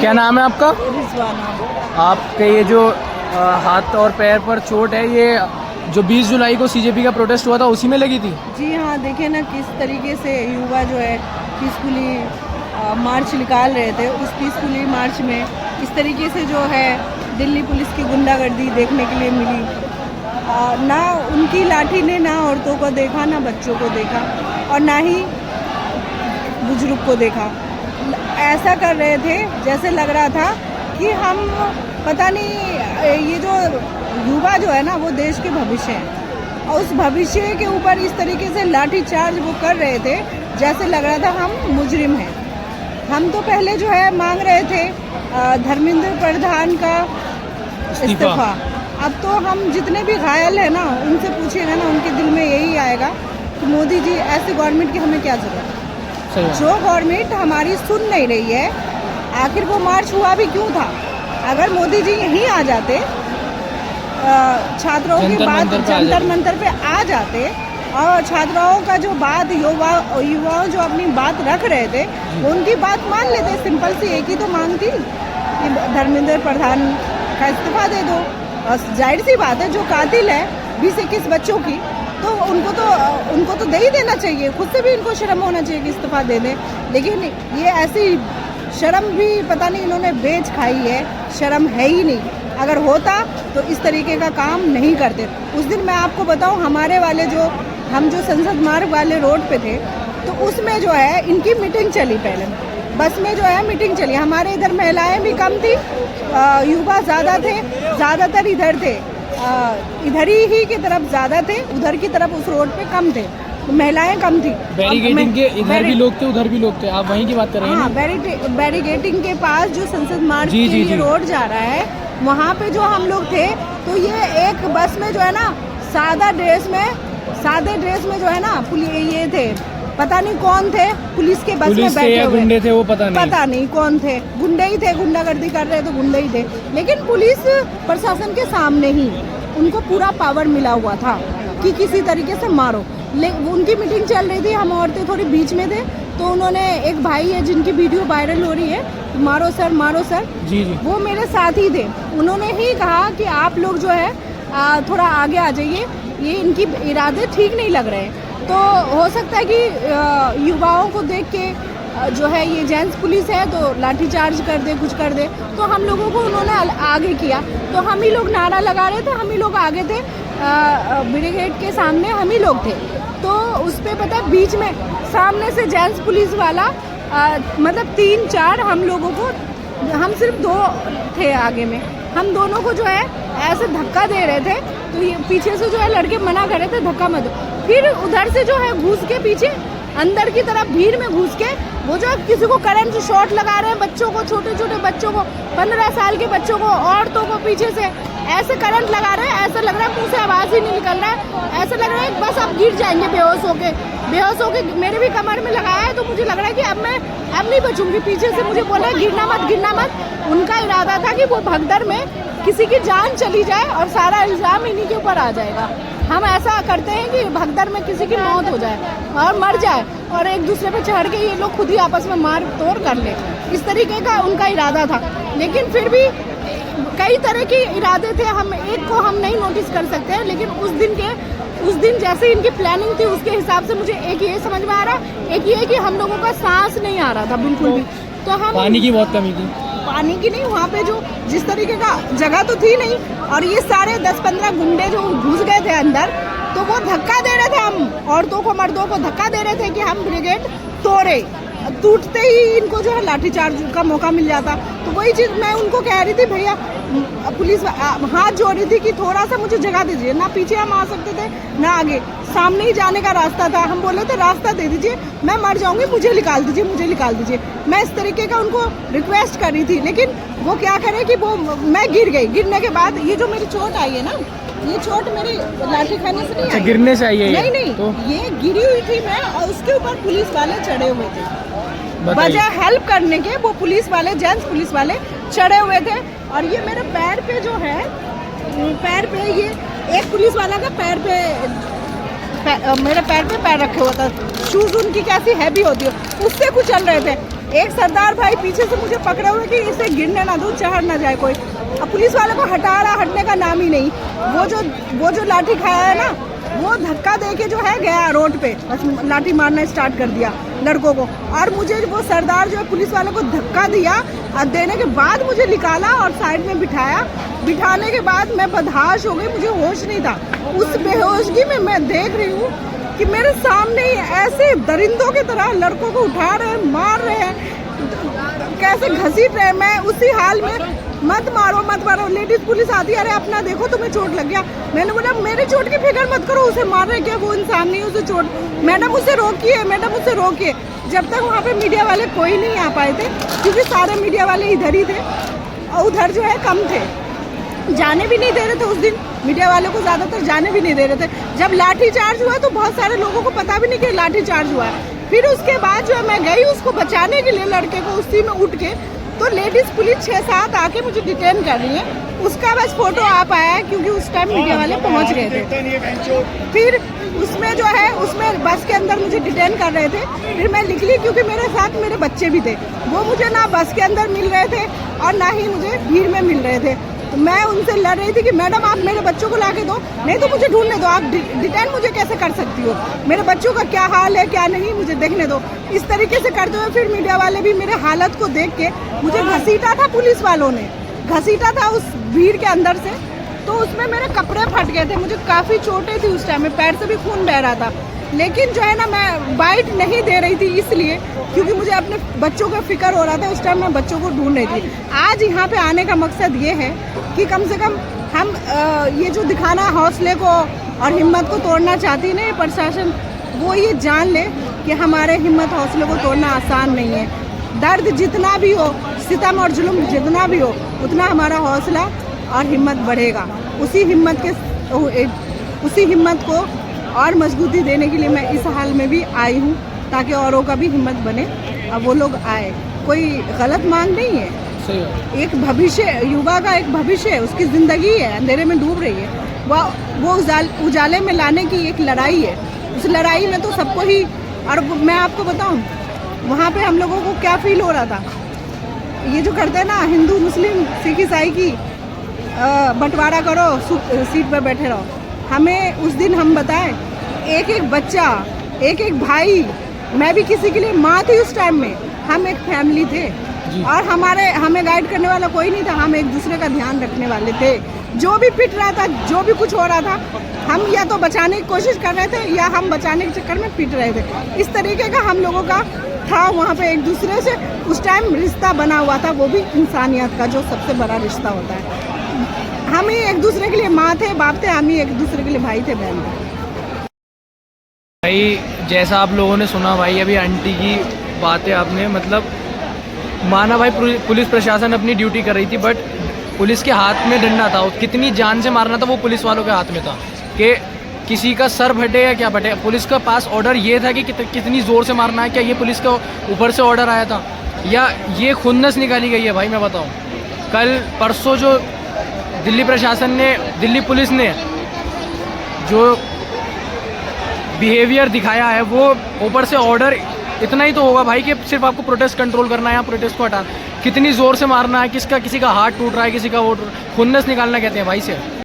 क्या नाम है आपका? रिजवाना। आपके ये जो हाथ और पैर पर चोट है, ये जो 20 जुलाई को सीजेपी का प्रोटेस्ट हुआ था उसी में लगी थी? जी हाँ, देखिए ना किस तरीके से युवा जो है पीसफुली मार्च निकाल रहे थे। उस पीसफुली मार्च में इस तरीके से जो है दिल्ली पुलिस की गुंडागर्दी देखने के लिए मिली। ना उनकी लाठी ने ना औरतों को देखा, ना बच्चों को देखा, और ना ही बुजुर्ग को देखा। ऐसा कर रहे थे जैसे लग रहा था कि हम पता नहीं, ये जो युवा जो है ना वो देश के भविष्य है, और उस भविष्य के ऊपर इस तरीके से लाठी चार्ज वो कर रहे थे जैसे लग रहा था हम मुजरिम हैं। हम तो पहले जो है मांग रहे थे धर्मेंद्र प्रधान का इस्तीफा। अब तो हम जितने भी घायल हैं ना उनसे पूछिएगा ना, उनके दिल में यही आएगा कि मोदी जी ऐसी गवर्नमेंट की हमें क्या ज़रूरत है। जो गवर्नमेंट हमारी सुन नहीं रही है, आखिर वो मार्च हुआ भी क्यों था? अगर मोदी जी यहीं आ जाते, छात्रों की बात जंतर मंतर पे आ जाते, और छात्राओं का जो बात युवाओं जो अपनी बात रख रहे थे उनकी बात मान लेते। सिंपल सी एक ही तो मांग थी कि धर्मेंद्र प्रधान का इस्तीफा दे दो। और जाहिर सी बात है, जो कातिल है 20-21 बच्चों की, तो उनको तो दे ही देना चाहिए। खुद से भी इनको शर्म होना चाहिए कि इस्तीफा दे दें। लेकिन ये ऐसी शर्म भी पता नहीं इन्होंने बेच खाई है, शर्म है ही नहीं। अगर होता तो इस तरीके का काम नहीं करते। उस दिन मैं आपको बताऊं, हमारे वाले हम जो संसद मार्ग वाले रोड पे थे, तो उसमें जो है इनकी मीटिंग चली। पहले बस में जो है मीटिंग चली। हमारे इधर महिलाएं भी कम थी, युवा ज़्यादा थे, ज़्यादातर इधर थे, इधर ही की तरफ ज़्यादा थे, उधर की तरफ उस रोड पे कम थे, महिलाएं कम थी। बैरिगेटिंग के इधर भी लोग थे, उधर भी लोग थे। आप वहीं की बात कर रहे हैं? हाँ, बैरिगेटिंग के पास जो संसद मार्ग के लिए रोड जा रहा है, वहाँ पे जो हम लोग थे, तो ये एक बस में जो है ना सादे ड्रेस में जो है ना ये थे, पता नहीं कौन थे, पुलिस के बस में बैठे हुए गुंडे थे, वो पता नहीं कौन थे। गुंडे ही थे, गुंडागर्दी कर रहे तो गुंडे ही थे। लेकिन पुलिस प्रशासन के सामने ही उनको पूरा पावर मिला हुआ था कि किसी तरीके से मारो। उनकी मीटिंग चल रही थी, हम औरतें थोड़ी बीच में थे, तो उन्होंने, एक भाई है जिनकी वीडियो वायरल हो रही है, मारो सर मारो सर, जी, वो मेरे साथ ही थे। उन्होंने ही कहा कि आप लोग जो है थोड़ा आगे आ जाइए, ये इनकी इरादे ठीक नहीं लग रहे हैं। तो हो सकता है कि युवाओं को देख के जो है ये जेंट्स पुलिस है तो लाठीचार्ज कर दे, कुछ कर दे। तो हम लोगों को उन्होंने आगे किया, तो हम ही लोग नारा लगा रहे थे, हम ही लोग आगे थे, ब्रिगेड के सामने हम ही लोग थे। तो उस पर पता है बीच में सामने से जेंट्स पुलिस वाला मतलब 3-4 हम लोगों को, हम सिर्फ 2 थे आगे में, हम दोनों को जो है ऐसे धक्का दे रहे थे। तो ये पीछे से जो है लड़के मना कर रहे थे धक्का मत दो। फिर उधर से जो है घुस के पीछे अंदर की तरफ भीड़ में घुस के वो जो किसी को करंट शॉट लगा रहे हैं, बच्चों को, छोटे छोटे बच्चों को, 15 साल के बच्चों को, औरतों को पीछे से ऐसे करंट लगा रहे हैं। ऐसा लग रहा है मुंह से आवाज़ ही नहीं निकल रहा है, ऐसा लग रहा है बस अब गिर जाएंगे बेहोश होके। मेरे भी कमर में लगाया है, तो मुझे लग रहा है कि अब नहीं बचूंगी। पीछे से मुझे बोला गिरना मत। उनका इरादा था कि वो भगदड़ में किसी की जान चली जाए और सारा इल्ज़ाम इन्हीं के ऊपर आ जाएगा। हम ऐसा करते हैं कि भगदड़ में किसी की मौत हो जाए और मर जाए, और एक दूसरे पे चढ़ के ये लोग खुद ही आपस में मार तोड़ कर ले, इस तरीके का उनका इरादा था। लेकिन फिर भी कई तरह के इरादे थे, हम एक को हम नहीं नोटिस कर सकते हैं। लेकिन उस दिन जैसे इनकी प्लानिंग थी, उसके हिसाब से मुझे एक ये समझ में आ रहा है, एक ये कि हम लोगों का सांस नहीं आ रहा था बिल्कुल भी। तो हम पानी की बहुत कमी थी। पानी की नहीं, वहाँ पे जो जिस तरीके का जगह तो थी नहीं, और ये सारे 10-15 गुंडे जो घुस गए थे अंदर, तो वो धक्का दे रहे थे, हम औरतों को, मर्दों को धक्का दे रहे थे कि हम ब्रिगेड तोड़े। टूटते ही इनको जो है लाठीचार्ज का मौका मिल जाता। तो वही चीज़ मैं उनको कह रही थी, भैया पुलिस हाथ जोड़ रही थी कि थोड़ा सा मुझे जगह दीजिए, ना पीछे हम आ सकते थे ना आगे, सामने ही जाने का रास्ता था। हम बोले थे रास्ता दे दीजिए, मैं मर जाऊंगी, मुझे निकाल दीजिए। मैं इस तरीके का उनको रिक्वेस्ट कर रही थी। लेकिन वो क्या करे कि मैं गिर गई। गिरने के बाद ये जो मेरी चोट आई है ना, ये चोट मेरी लाठी खाने से नहीं आई। गिरने से आई है? नहीं, तो ये गिरी हुई थी मैं, और उसके ऊपर पुलिस वाले चढ़े हुए थे। बजाय हेल्प करने के वो पुलिस वाले, जेंट्स पुलिस वाले चढ़े हुए थे। और ये मेरे पैर पे जो है, पैर पे ये एक पुलिस वाला का पैर पे मेरे पैर पे पैर रखे हुआ था। शूज़ उनकी कैसी हैवी होती है, उससे कुचल रहे थे। एक सरदार भाई पीछे से मुझे पकड़े हुए कि इसे गिरने ना दो, चढ़ ना जाए कोई। अब पुलिस वाले को हटने का नाम ही नहीं। वो जो लाठी खाया है ना, वो धक्का दे के जो है गया रोड पे, बस लाठी मारना स्टार्ट कर दिया लड़कों को। और मुझे वो सरदार जो है पुलिस वाले को धक्का दिया और देने के बाद मुझे निकाला और साइड में बिठाया। बिठाने के बाद मैं बदहाश हो गई, मुझे होश नहीं था। उस बेहोशगी में मैं देख रही हूँ कि मेरे सामने ही ऐसे दरिंदों की तरह लड़कों को उठा रहे हैं, मार रहे हैं, कैसे घसीट रहे हैं। मैं उसी हाल में मत मारो। लेडीज पुलिस आती है, अरे अपना देखो तुम्हें चोट लग गया। मैंने बोला मेरी चोट की फिक्र मत करो, उसे मार रहे क्या, वो इंसान नहीं, उसे चोट। मैडम उसे रोकिए। जब तक वहाँ पे मीडिया वाले कोई नहीं आ पाए थे, क्योंकि सारे मीडिया वाले इधर ही थे और उधर जो है कम थे, जाने भी नहीं दे रहे थे उस दिन। मीडिया वालों को ज़्यादातर जाने भी नहीं दे रहे थे। जब लाठी चार्ज हुआ तो बहुत सारे लोगों को पता भी नहीं कि लाठी चार्ज हुआ है। फिर उसके बाद जो है मैं गई उसको बचाने के लिए, लड़के को उसी में उठ के, तो लेडीज़ पुलिस 6-7 आके मुझे डिटेन कर रही है। उसका बस फोटो आ पाया है क्योंकि उस टाइम मीडिया वाले पहुंच गए थे। फिर उसमें जो है, उसमें बस के अंदर मुझे डिटेन कर रहे थे। फिर मैं निकली क्योंकि मेरे साथ मेरे बच्चे भी थे, वो मुझे ना बस के अंदर मिल रहे थे और ना ही मुझे भीड़ में मिल रहे थे। तो मैं उनसे लड़ रही थी कि मैडम आप मेरे बच्चों को ला के दो, नहीं तो मुझे ढूंढने दो, आप डिटेन मुझे कैसे कर सकती हो, मेरे बच्चों का क्या हाल है क्या नहीं मुझे देखने दो। इस तरीके से करते हुए फिर मीडिया वाले भी मेरे हालत को देख के मुझे घसीटा था, पुलिस वालों ने घसीटा था उस भीड़ के अंदर से। तो उसमें मेरे कपड़े फट गए थे, मुझे काफ़ी चोटें थी उस टाइम में, पैर से भी खून बह रहा था। लेकिन जो है ना, मैं बाइट नहीं दे रही थी इसलिए क्योंकि मुझे अपने बच्चों का फिक्र हो रहा था। उस टाइम मैं बच्चों को ढूंढ रही थी। आज यहाँ पे आने का मकसद ये है कि कम से कम हम ये जो दिखाना हौसले को और हिम्मत को तोड़ना चाहती है प्रशासन, वो ये जान ले कि हमारे हिम्मत हौसले को तोड़ना आसान नहीं है। दर्द जितना भी हो, सितम और जुल्म जितना भी हो, उतना हमारा हौसला और हिम्मत बढ़ेगा। उसी हिम्मत को और मजबूती देने के लिए मैं इस हाल में भी आई हूँ, ताकि औरों का भी हिम्मत बने और वो लोग आए। कोई गलत मांग नहीं है, सही है। एक भविष्य, युवा का एक भविष्य है, उसकी ज़िंदगी है, अंधेरे में डूब रही है, वो उजाले में लाने की एक लड़ाई है। उस लड़ाई में तो सबको ही, और मैं आपको बताऊं वहाँ पे हम लोगों को क्या फील हो रहा था, ये जो करते हैं ना हिंदू मुस्लिम सिख ईसाई की बंटवारा करो, सीट पर बैठे रहो। हमें उस दिन हम बताएं, एक एक बच्चा, एक एक भाई, मैं भी किसी के लिए माँ थी उस टाइम में, हम एक फैमिली थे और हमें गाइड करने वाला कोई नहीं था। हम एक दूसरे का ध्यान रखने वाले थे। जो भी पिट रहा था, जो भी कुछ हो रहा था, हम या तो बचाने की कोशिश कर रहे थे या हम बचाने के चक्कर में पिट रहे थे। इस तरीके का हम लोगों का था वहाँ पे, एक दूसरे से उस टाइम रिश्ता बना हुआ था, वो भी इंसानियत का जो सबसे बड़ा रिश्ता होता है। हम ही एक दूसरे के लिए माँ थे, बाप थे, हम ही एक दूसरे के लिए भाई थे, बहन थे। भाई जैसा आप लोगों ने सुना भाई, अभी आंटी की बातें आपने, मतलब माना भाई पुलिस प्रशासन अपनी ड्यूटी कर रही थी, बट पुलिस के हाथ में डंडा था। कितनी जान से मारना था वो पुलिस वालों के हाथ में था कि किसी का सर फटे या क्या फटे। पुलिस के पास ऑर्डर ये था कि कितनी ज़ोर से मारना है। क्या ये पुलिस के ऊपर से ऑर्डर आया था या ये खुन्नस निकाली गई है? भाई मैं बताऊँ, कल परसों जो दिल्ली प्रशासन ने, दिल्ली पुलिस ने जो बिहेवियर दिखाया है, वो ऊपर से ऑर्डर इतना ही तो होगा भाई कि सिर्फ आपको प्रोटेस्ट कंट्रोल करना है या प्रोटेस्ट को हटाना। कितनी ज़ोर से मारना है, किसी का हाथ टूट रहा है, किसी का वो खुन्नस निकालना कहते हैं भाई से।